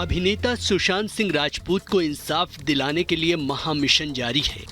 अभिनेता सुशांत सिंह राजपूत को इंसाफ दिलाने के लिए महामिशन जारी है।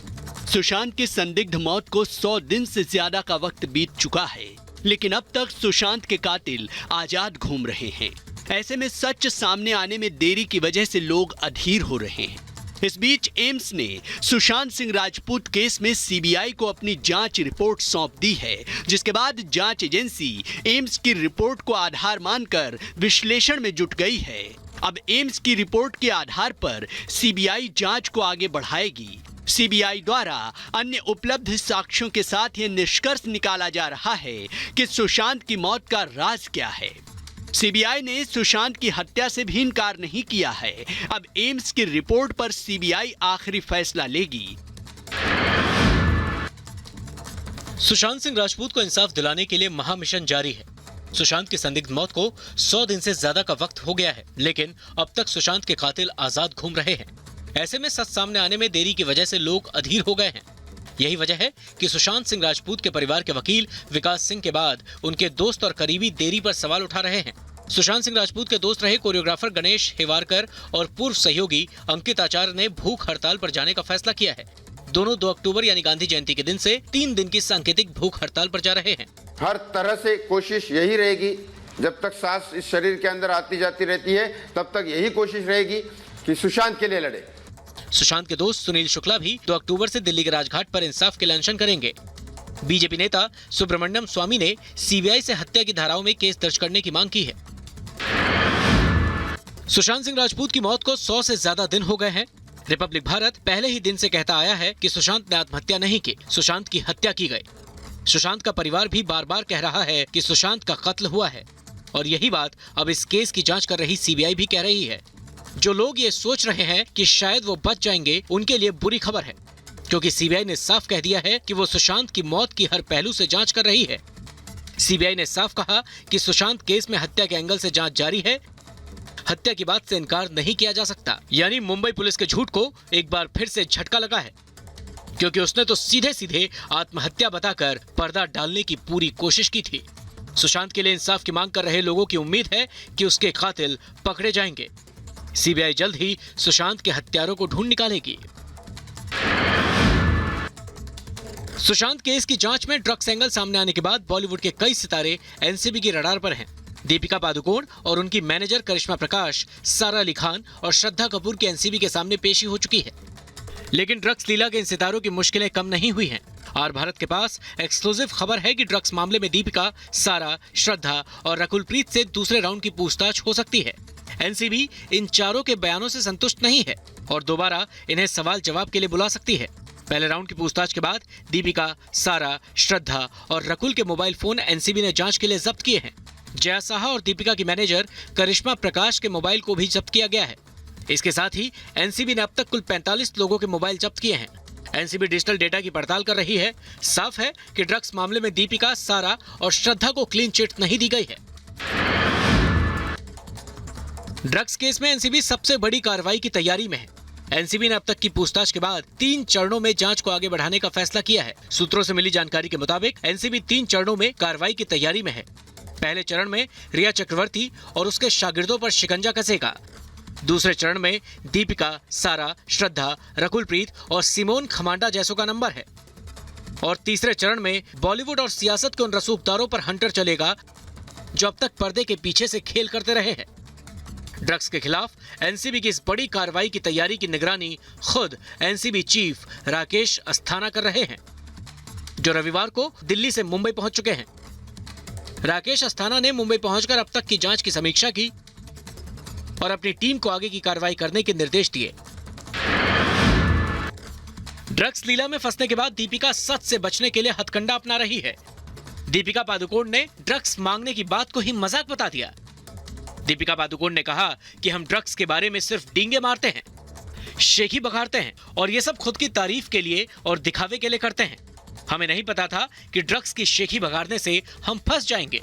सुशांत की संदिग्ध मौत को 100 दिन से ज्यादा का वक्त बीत चुका है, लेकिन अब तक सुशांत के कातिल आजाद घूम रहे हैं। ऐसे में सच सामने आने में देरी की वजह से लोग अधीर हो रहे हैं। इस बीच एम्स ने सुशांत सिंह राजपूत केस में सीबीआई को अपनी जांच रिपोर्ट सौंप दी है, जिसके बाद जांच एजेंसी एम्स की रिपोर्ट को आधार मानकर विश्लेषण में जुट गई है। अब एम्स की रिपोर्ट के आधार पर सीबीआई जांच को आगे बढ़ाएगी। सीबीआई द्वारा अन्य उपलब्ध साक्ष्यों के साथ यह निष्कर्ष निकाला जा रहा है कि सुशांत की मौत का राज क्या है। सीबीआई ने सुशांत की हत्या से भी इनकार नहीं किया है। अब एम्स की रिपोर्ट पर सीबीआई आखिरी फैसला लेगी। सुशांत सिंह राजपूत को इंसाफ दिलाने के लिए महामिशन जारी है। सुशांत की संदिग्ध मौत को 100 दिन से ज्यादा का वक्त हो गया है, लेकिन अब तक सुशांत के कातिल आजाद घूम रहे हैं। ऐसे में सच सामने आने में देरी की वजह से लोग अधीर हो गए हैं। यही वजह है कि सुशांत सिंह राजपूत के परिवार के वकील विकास सिंह के बाद उनके दोस्त और करीबी देरी पर सवाल उठा रहे हैं। सुशांत सिंह राजपूत के दोस्त रहे कोरियोग्राफर गणेश हेवारकर और पूर्व सहयोगी अंकित आचार्य ने भूख हड़ताल पर जाने का फैसला किया है। दोनों 2 अक्टूबर यानी गांधी जयंती के दिन से 3 दिन की सांकेतिक भूख हड़ताल पर जा रहे हैं। हर तरह से कोशिश यही रहेगी, जब तक सांस इस शरीर के अंदर आती जाती रहती है तब तक यही कोशिश रहेगी कि सुशांत के लिए लड़े। सुशांत के दोस्त सुनील शुक्ला भी 2 अक्टूबर से दिल्ली के राजघाट पर इंसाफ के लिए अनशन करेंगे। बीजेपी नेता सुब्रमण्यम स्वामी ने सीबीआई से हत्या की धाराओं में केस दर्ज करने की मांग की है। सुशांत सिंह राजपूत की मौत को 100 से ज्यादा दिन हो गए हैं। रिपब्लिक भारत पहले ही दिन से कहता आया है कि सुशांत ने आत्महत्या नहीं की, सुशांत की हत्या की गई। सुशांत का परिवार भी बार बार कह रहा है कि सुशांत का कत्ल हुआ है, और यही बात अब इस केस की जांच कर रही सीबीआई भी कह रही है। जो लोग ये सोच रहे हैं कि शायद वो बच जाएंगे, उनके लिए बुरी खबर है, क्योंकि सीबीआई ने साफ कह दिया है कि वो सुशांत की मौत की हर पहलू से जांच कर रही है। सीबीआई ने साफ कहा कि सुशांत केस में हत्या के एंगल से जांच जारी है। हत्या की बात से इनकार नहीं किया जा सकता। यानी मुंबई पुलिस के झूठ को एक बार फिर से झटका लगा है, क्योंकि उसने तो सीधे सीधे आत्महत्या बताकर पर्दा डालने की पूरी कोशिश की थी। सुशांत के लिए इंसाफ की मांग कर रहे लोगों की उम्मीद है कि उसके कातिल पकड़े जाएंगे। सीबीआई जल्द ही सुशांत के हत्यारों को ढूंढ निकालेगी। सुशांत केस की जांच में ड्रग्स एंगल सामने आने के बाद बॉलीवुड के कई सितारे एनसीबी की रडार पर हैं। दीपिका पादुकोण और उनकी मैनेजर करिश्मा प्रकाश, सारा अली खान और श्रद्धा कपूर की एनसीबी के सामने पेशी हो चुकी है। लेकिन ड्रग्स लीला के इन सितारों की मुश्किलें कम नहीं हुई हैं। आर भारत के पास एक्सक्लूसिव खबर है कि ड्रग्स मामले में दीपिका, सारा, श्रद्धा और रकुलप्रीत से दूसरे राउंड की पूछताछ हो सकती है। एनसीबी इन चारों के बयानों से संतुष्ट नहीं है और दोबारा इन्हें सवाल जवाब के लिए बुला सकती है। पहले राउंड की पूछताछ के बाद दीपिका, सारा, श्रद्धा और रकुल के मोबाइल फोन एनसीबी ने जांच के लिए जब्त किए हैं। जया साहा और दीपिका की मैनेजर करिश्मा प्रकाश के मोबाइल को भी जब्त किया गया है। इसके साथ ही एनसीबी ने अब तक कुल 45 लोगों के मोबाइल जब्त किए हैं। एनसीबी डिजिटल डेटा की पड़ताल कर रही है। साफ है कि ड्रग्स मामले में दीपिका, सारा और श्रद्धा को क्लीन चिट नहीं दी गई है। ड्रग्स केस में एनसीबी सबसे बड़ी कार्रवाई की तैयारी में है। एनसीबी ने अब तक की पूछताछ के बाद 3 चरणों में जांच को आगे बढ़ाने का फैसला किया है। सूत्रों से मिली जानकारी के मुताबिक एनसीबी 3 चरणों में कार्रवाई की तैयारी में है। पहले चरण में रिया चक्रवर्ती और उसके शागिर्दों पर शिकंजा कसेगा। दूसरे चरण में दीपिका, सारा, श्रद्धा, रकुलप्रीत और सिमोन खमांडा जैसों का नंबर है। और तीसरे चरण में बॉलीवुड और सियासत के उन रसूखदारों पर हंटर चलेगा जो अब तक पर्दे के पीछे से खेल करते रहे हैं। ड्रग्स के खिलाफ एनसीबी की इस बड़ी कार्रवाई की तैयारी की निगरानी खुद एनसीबी चीफ राकेश अस्थाना कर रहे हैं, जो रविवार को दिल्ली से मुंबई पहुंच चुके हैं। राकेश अस्थाना ने मुंबई पहुंचकर अब तक की जांच की समीक्षा की और अपनी टीम को आगे की कार्रवाई करने के निर्देश दिए। ड्रग्स लीला में फंसने के बाद दीपिका सच से बचने के लिए हथकंडा अपना रही है। दीपिका पादुकोण ने ड्रग्स मांगने की बात को ही मजाक बता दिया। दीपिका पादुकोण ने कहा कि हम ड्रग्स के बारे में सिर्फ डींगे मारते हैं, शेखी बघारते हैं और ये सब खुद की तारीफ के लिए और दिखावे के लिए करते हैं। हमें नहीं पता था कि ड्रग्स की शेखी बघारने से हम फंस जाएंगे।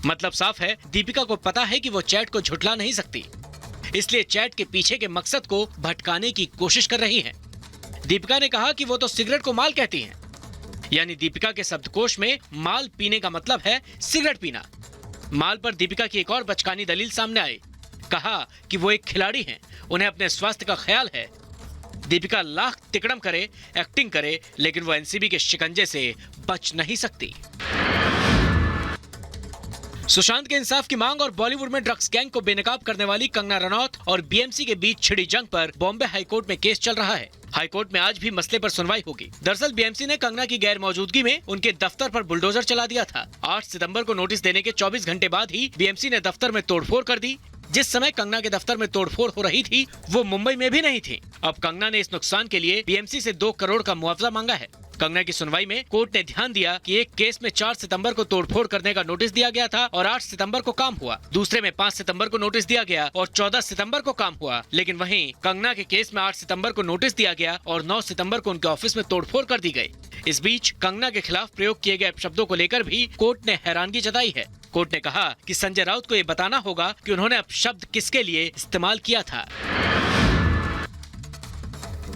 मतलब साफ है, दीपिका को पता है कि वो चैट को झुठला नहीं सकती, इसलिए चैट के पीछे के मकसद को भटकाने की कोशिश कर रही हैं। दीपिका ने कहा कि वो तो सिगरेट को माल कहती हैं, यानी दीपिका के शब्दकोश में माल पीने का मतलब है सिगरेट पीना। माल पर दीपिका की एक और बचकानी दलील सामने आई। कहा कि वो एक खिलाड़ी हैं, उन्हें अपने स्वास्थ्य का ख्याल है। दीपिका लाख तिकड़म करे, एक्टिंग करे, लेकिन वो एनसीबी के शिकंजे से बच नहीं सकती। सुशांत के इंसाफ की मांग और बॉलीवुड में ड्रग्स गैंग को बेनकाब करने वाली कंगना रनौत और बीएमसी के बीच छिड़ी जंग पर बॉम्बे हाईकोर्ट में केस चल रहा है। हाईकोर्ट में आज भी मसले पर सुनवाई होगी। दरअसल बीएमसी ने कंगना की गैर मौजूदगी में उनके दफ्तर पर बुलडोजर चला दिया था। 8 सितंबर को नोटिस देने के 24 घंटे बाद ही बीएमसी ने दफ्तर में तोड़फोड़ कर दी। जिस समय कंगना के दफ्तर में तोड़फोड़ हो रही थी, वो मुंबई में भी नहीं थी। अब कंगना ने इस नुकसान के लिए बीएमसी से 2 करोड़ का मुआवजा मांगा है। कंगना की सुनवाई में कोर्ट ने ध्यान दिया कि एक केस में 4 सितंबर को तोड़फोड़ करने का नोटिस दिया गया था और 8 सितंबर को काम हुआ। दूसरे में 5 सितंबर को नोटिस दिया गया और 14 सितंबर को काम हुआ। लेकिन वहीं कंगना के केस में 8 सितंबर को नोटिस दिया गया और 9 सितंबर को उनके ऑफिस में तोड़फोड़ कर दी गई। इस बीच कंगना के खिलाफ प्रयोग किए गए अपशब्दों को लेकर भी कोर्ट ने हैरानगी जताई है। कोर्ट ने कहा कि संजय राउत को ये बताना होगा कि उन्होंने अपशब्द किसके लिए इस्तेमाल किया था।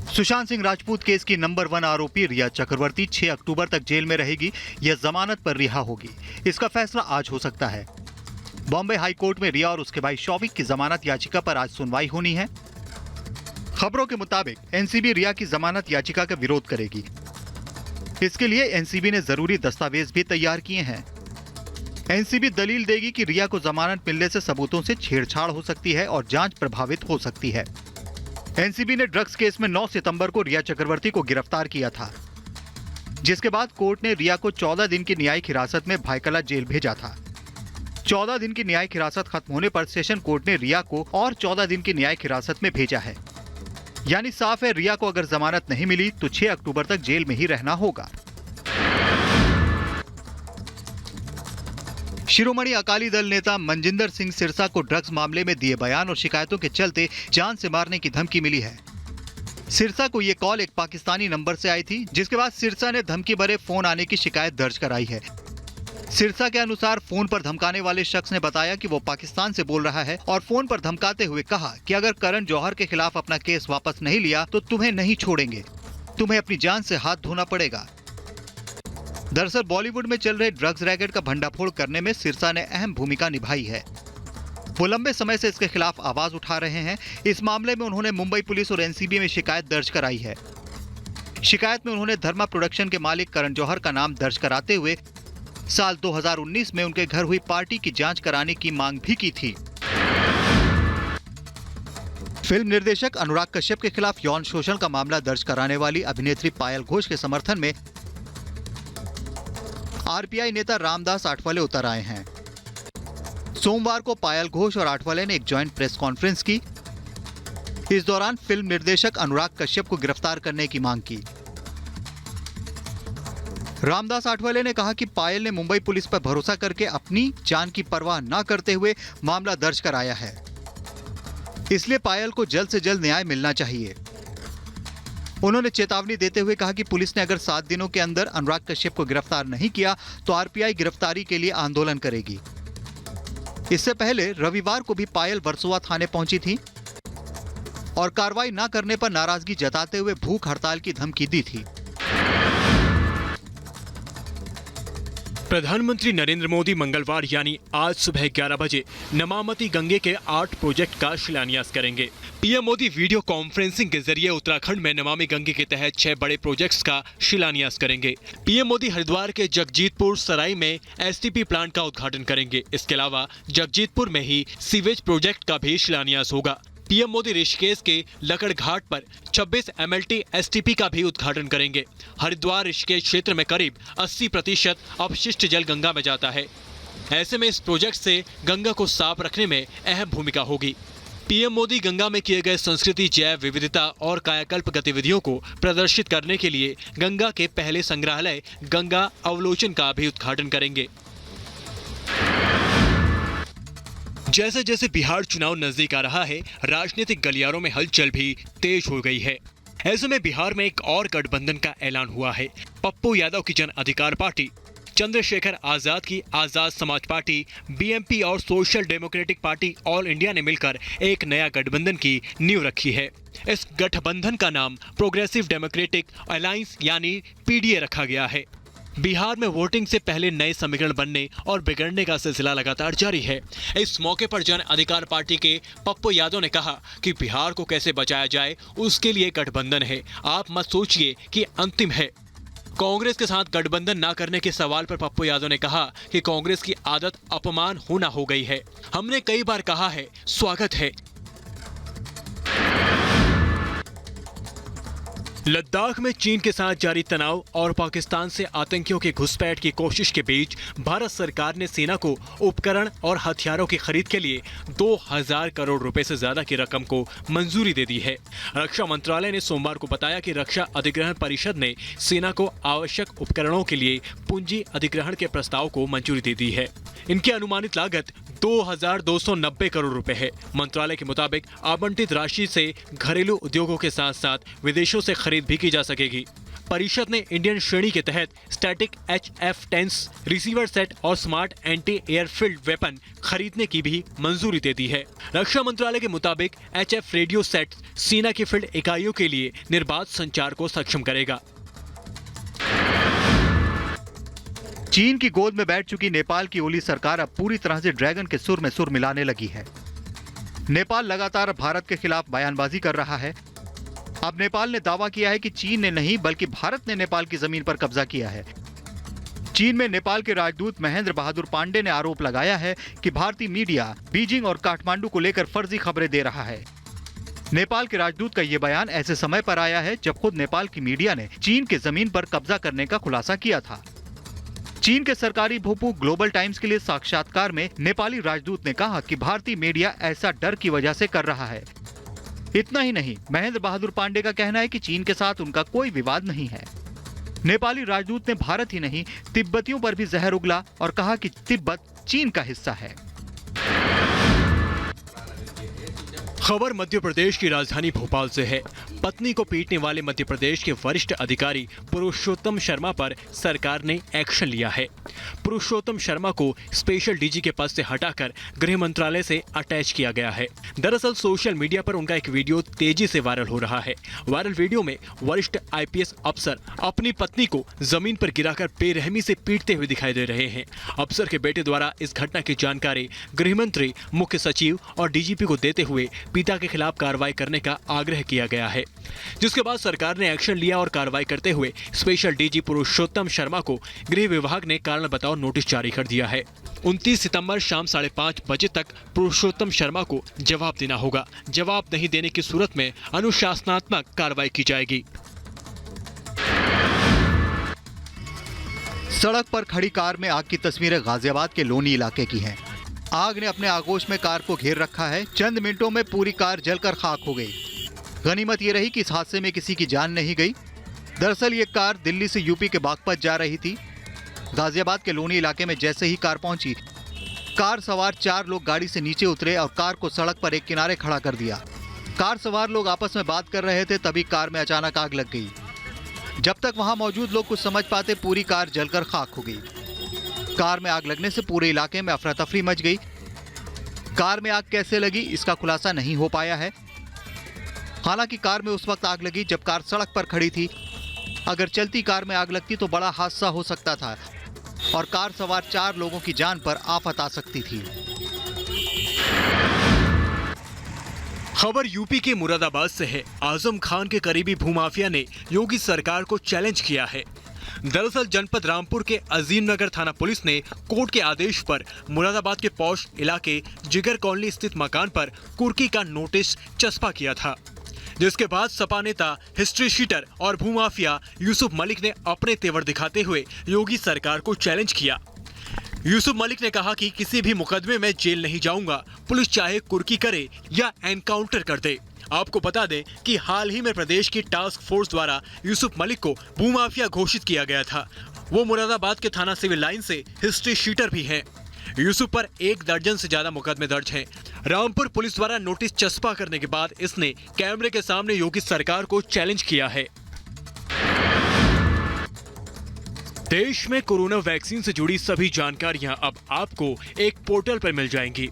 सुशांत सिंह राजपूत केस की नंबर 1 आरोपी रिया चक्रवर्ती 6 अक्टूबर तक जेल में रहेगी या जमानत पर रिहा होगी, इसका फैसला आज हो सकता है। बॉम्बे हाई कोर्ट में रिया और उसके भाई शौविक की जमानत याचिका पर आज सुनवाई होनी है। खबरों के मुताबिक एनसीबी रिया की जमानत याचिका का विरोध करेगी। इसके लिए एनसीबी ने जरूरी दस्तावेज भी तैयार किए हैं। एनसीबी दलील देगी कि रिया को जमानत मिलने से सबूतों से छेड़छाड़ हो सकती है और जांच प्रभावित हो सकती है। एनसीबी ने ड्रग्स केस में 9 सितंबर को रिया चक्रवर्ती को गिरफ्तार किया था, जिसके बाद कोर्ट ने रिया को 14 दिन की न्यायिक हिरासत में भायकला जेल भेजा था। 14 दिन की न्यायिक हिरासत खत्म होने पर सेशन कोर्ट ने रिया को और 14 दिन की न्यायिक हिरासत में भेजा है। यानी साफ है, रिया को अगर जमानत नहीं मिली तो 6 अक्टूबर तक जेल में ही रहना होगा। शिरोमणि अकाली दल नेता मनजिंदर सिंह सिरसा को ड्रग्स मामले में दिए बयान और शिकायतों के चलते जान से मारने की धमकी मिली है। सिरसा को यह कॉल एक पाकिस्तानी नंबर से आई थी, जिसके बाद सिरसा ने धमकी भरे फोन आने की शिकायत दर्ज कराई है। सिरसा के अनुसार फोन पर धमकाने वाले शख्स ने बताया कि वो पाकिस्तान से बोल रहा है और फोन पर धमकाते हुए कहा कि अगर करण जौहर के खिलाफ अपना केस वापस नहीं लिया तो तुम्हें नहीं छोड़ेंगे, तुम्हें अपनी जान से हाथ धोना पड़ेगा। दरअसल बॉलीवुड में चल रहे ड्रग्स रैकेट का भंडाफोड़ करने में सिरसा ने अहम भूमिका निभाई है। वो लंबे समय से इसके खिलाफ आवाज उठा रहे हैं। इस मामले में उन्होंने मुंबई पुलिस और एनसीबी में शिकायत दर्ज कराई है। शिकायत में उन्होंने धर्मा प्रोडक्शन के मालिक करण जौहर का नाम दर्ज कराते हुए साल 2019 में उनके घर हुई पार्टी की जांच कराने की मांग भी की थी। फिल्म निर्देशक अनुराग कश्यप के खिलाफ यौन शोषण का मामला दर्ज कराने वाली अभिनेत्री पायल घोष के समर्थन में आरपीआई नेता रामदास आठवले उतर आए हैं। सोमवार को पायल घोष और आठवले ने एक ज्वाइंट प्रेस कॉन्फ्रेंस की। इस दौरान फिल्म निर्देशक अनुराग कश्यप को गिरफ्तार करने की मांग की। रामदास आठवले ने कहा कि पायल ने मुंबई पुलिस पर भरोसा करके अपनी जान की परवाह न करते हुए मामला दर्ज कराया है, इसलिए पायल को जल्द से जल्द न्याय मिलना चाहिए। उन्होंने चेतावनी देते हुए कहा कि पुलिस ने अगर 7 दिनों के अंदर अनुराग कश्यप को गिरफ्तार नहीं किया तो आरपीआई गिरफ्तारी के लिए आंदोलन करेगी। इससे पहले रविवार को भी पायल वर्सोवा थाने पहुंची थी और कार्रवाई न करने पर नाराजगी जताते हुए भूख हड़ताल की धमकी दी थी। प्रधानमंत्री नरेंद्र मोदी मंगलवार यानी आज सुबह 11 बजे नमामि गंगे के 8 प्रोजेक्ट का शिलान्यास करेंगे। पीएम मोदी वीडियो कॉन्फ्रेंसिंग के जरिए उत्तराखंड में नमामि गंगे के तहत 6 बड़े प्रोजेक्ट्स का शिलान्यास करेंगे। पीएम मोदी हरिद्वार के जगजीतपुर सराय में एसटीपी प्लांट का उद्घाटन करेंगे। इसके अलावा जगजीतपुर में ही सीवेज प्रोजेक्ट का भी शिलान्यास होगा। पीएम मोदी ऋषिकेश के लकड़ घाट पर 26 एमएलटी एसटीपी का भी उद्घाटन करेंगे। हरिद्वार ऋषिकेश क्षेत्र में करीब 80% अपशिष्ट जल गंगा में जाता है। ऐसे में इस प्रोजेक्ट से गंगा को साफ रखने में अहम भूमिका होगी। पीएम मोदी गंगा में किए गए संस्कृति, जैव विविधता और कायाकल्प गतिविधियों को प्रदर्शित करने के लिए गंगा के पहले संग्रहालय गंगा अवलोकन का भी उद्घाटन करेंगे। जैसे जैसे बिहार चुनाव नजदीक आ रहा है, राजनीतिक गलियारों में हलचल भी तेज हो गई है। ऐसे में बिहार में एक और गठबंधन का ऐलान हुआ है। पप्पू यादव की जन अधिकार पार्टी, चंद्रशेखर आजाद की आजाद समाज पार्टी, बीएमपी और social democratic party all India ने मिलकर एक नया गठबंधन की नींव रखी है। इस गठबंधन का नाम प्रोग्रेसिव डेमोक्रेटिक अलायंस यानी पीडीए रखा गया है। बिहार में वोटिंग से पहले नए समीकरण बनने और बिगड़ने का सिलसिला लगातार जारी है। इस मौके पर जन अधिकार पार्टी के पप्पू यादव ने कहा कि बिहार को कैसे बचाया जाए उसके लिए गठबंधन है, आप मत सोचिए कि अंतिम है। कांग्रेस के साथ गठबंधन न करने के सवाल पर पप्पू यादव ने कहा कि कांग्रेस की आदत अपमान होना हो गई है। हमने कई बार कहा है, स्वागत है। लद्दाख में चीन के साथ जारी तनाव और पाकिस्तान से आतंकियों की घुसपैठ की कोशिश के बीच भारत सरकार ने सेना को उपकरण और हथियारों की खरीद के लिए 2000 करोड़ रुपए से ज्यादा की रकम को मंजूरी दे दी है। रक्षा मंत्रालय ने सोमवार को बताया कि रक्षा अधिग्रहण परिषद ने सेना को आवश्यक उपकरणों के लिए पूंजी अधिग्रहण के प्रस्ताव को मंजूरी दे दी है। इनकी अनुमानित लागत 2290 करोड़ रुपए है। मंत्रालय के मुताबिक आवंटित राशि से घरेलू उद्योगों के साथ साथ विदेशों से खरीद भी की जा सकेगी। परिषद ने इंडियन श्रेणी के तहत स्टैटिक HF-10 रिसीवर सेट और स्मार्ट एंटी एयरफील्ड वेपन खरीदने की भी मंजूरी दे दी है। रक्षा मंत्रालय के मुताबिक HF रेडियो सेट सेना की फील्ड इकाइयों के लिए निर्बाध संचार को सक्षम करेगा। चीन की गोद में बैठ चुकी नेपाल की ओली सरकार अब पूरी तरह से ड्रैगन के सुर में सुर मिलाने लगी है। नेपाल लगातार भारत के खिलाफ बयानबाजी कर रहा है। अब नेपाल ने दावा किया है कि चीन ने नहीं बल्कि भारत ने नेपाल की जमीन पर कब्जा किया है। चीन में नेपाल के राजदूत महेंद्र बहादुर पांडे ने आरोप लगाया है कि भारतीय मीडिया बीजिंग और काठमांडू को लेकर फर्जी खबरें दे रहा है। नेपाल के राजदूत का यह बयान ऐसे समय पर आया है जब खुद नेपाल की मीडिया ने चीन के जमीन पर कब्जा करने का खुलासा किया था। चीन के सरकारी भूपू ग्लोबल टाइम्स के लिए साक्षात्कार में नेपाली राजदूत ने कहा कि भारतीय मीडिया ऐसा डर की वजह से कर रहा है। इतना ही नहीं, महेंद्र बहादुर पांडे का कहना है कि चीन के साथ उनका कोई विवाद नहीं है। नेपाली राजदूत ने भारत ही नहीं तिब्बतियों पर भी जहर उगला और कहा कि तिब्बत चीन का हिस्सा है। खबर मध्य प्रदेश की राजधानी भोपाल से है। पत्नी को पीटने वाले मध्य प्रदेश के वरिष्ठ अधिकारी पुरुषोत्तम शर्मा पर सरकार ने एक्शन लिया है। पुरुषोत्तम शर्मा को स्पेशल डीजी के पद से हटाकर गृह मंत्रालय से अटैच किया गया है। दरअसल सोशल मीडिया पर उनका एक वीडियो तेजी से वायरल हो रहा है। वायरल वीडियो में वरिष्ठ IPS अफसर अपनी पत्नी को जमीन पर गिराकर बेरहमी से पीटते हुए दिखाई दे रहे हैं। अफसर के बेटे द्वारा इस घटना की जानकारी गृह मंत्री, मुख्य सचिव और DGP को देते हुए पिता के खिलाफ कार्रवाई करने का आग्रह किया गया है, जिसके बाद सरकार ने एक्शन लिया और कार्रवाई करते हुए स्पेशल डीजी पुरुषोत्तम शर्मा को गृह विभाग ने कारण बताओ नोटिस जारी कर दिया है। 29 सितंबर शाम 5:30 बजे तक पुरुषोत्तम शर्मा को जवाब देना होगा। जवाब नहीं देने की सूरत में अनुशासनात्मक कार्रवाई की जाएगी। सड़क पर खड़ी कार में आग की तस्वीरें गाजियाबाद के लोनी इलाके की हैं। आग ने अपने आगोश में कार को घेर रखा है। चंद मिनटों में पूरी कार जलकर खाक हो गई। गनीमत ये रही कि इस हादसे में किसी की जान नहीं गई। दरअसल ये कार दिल्ली से यूपी के बागपत जा रही थी। गाजियाबाद के लोनी इलाके में जैसे ही कार पहुंची, कार सवार 4 लोग गाड़ी से नीचे उतरे और कार को सड़क पर एक किनारे खड़ा कर दिया। कार सवार लोग आपस में बात कर रहे थे, तभी कार में अचानक आग लग गई। जब तक वहां मौजूद लोग कुछ समझ पाते, पूरी कार जलकर खाक हो गई। कार में आग लगने से पूरे इलाके में अफरा तफरी मच गई। कार में आग कैसे लगी इसका खुलासा नहीं हो पाया है। हालांकि कार में उस वक्त आग लगी जब कार सड़क पर खड़ी थी। अगर चलती कार में आग लगती तो बड़ा हादसा हो सकता था और कार सवार 4 लोगों की जान पर आफत आ सकती थी। खबर यूपी के मुरादाबाद से है। आजम खान के करीबी भूमाफिया ने योगी सरकार को चैलेंज किया है। दरअसल जनपद रामपुर के अजीम नगर थाना पुलिस ने कोर्ट के आदेश पर मुरादाबाद के पौष इलाके जिगर कॉलोनी स्थित मकान पर कुर्की का नोटिस चस्पा किया था, जिसके बाद सपा नेता, हिस्ट्री शीटर और भूमाफिया यूसुफ मलिक ने अपने तेवर दिखाते हुए योगी सरकार को चैलेंज किया। यूसुफ मलिक ने कहा कि किसी भी मुकदमे में जेल नहीं जाऊंगा, पुलिस चाहे कुर्की करे या एनकाउंटर कर दे। आपको बता दें कि हाल ही में प्रदेश की टास्क फोर्स द्वारा यूसुफ मलिक को भूमाफिया घोषित किया गया था। वो मुरादाबाद के थाना सिविल लाइन से हिस्ट्री शीटर भी हैं। यूसुफ पर 1 दर्जन से ज्यादा मुकदमे दर्ज हैं। रामपुर पुलिस द्वारा नोटिस चस्पा करने के बाद इसने कैमरे के सामने योगी सरकार को चैलेंज किया है। देश में कोरोना वैक्सीन से जुड़ी सभी जानकारियां अब आपको एक पोर्टल पर मिल जाएंगी।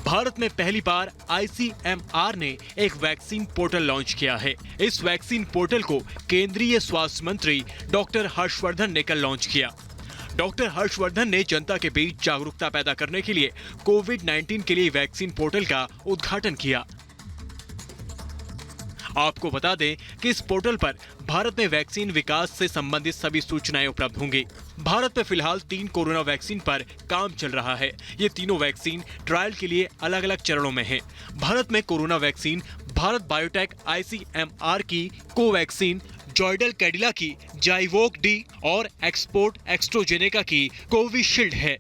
भारत में पहली बार ICMR ने एक वैक्सीन पोर्टल लॉन्च किया है। इस वैक्सीन पोर्टल को केंद्रीय स्वास्थ्य मंत्री डॉक्टर हर्षवर्धन ने कल लॉन्च किया। डॉक्टर हर्षवर्धन ने जनता के बीच जागरूकता पैदा करने के लिए कोविड-19 के लिए वैक्सीन पोर्टल का उद्घाटन किया। आपको बता दें कि इस पोर्टल पर भारत में वैक्सीन विकास से संबंधित सभी सूचनाएं उपलब्ध होंगी। भारत में फिलहाल 3 कोरोना वैक्सीन पर काम चल रहा है। ये तीनों वैक्सीन ट्रायल के लिए अलग अलग चरणों में हैं। भारत में corona vaccine Bharat biotech ICMR की कोवैक्सीन, जॉयडल कैडिला की जाइवोक डी और एक्सपोर्ट एक्सट्रोजेनेका की कोविशील्ड है।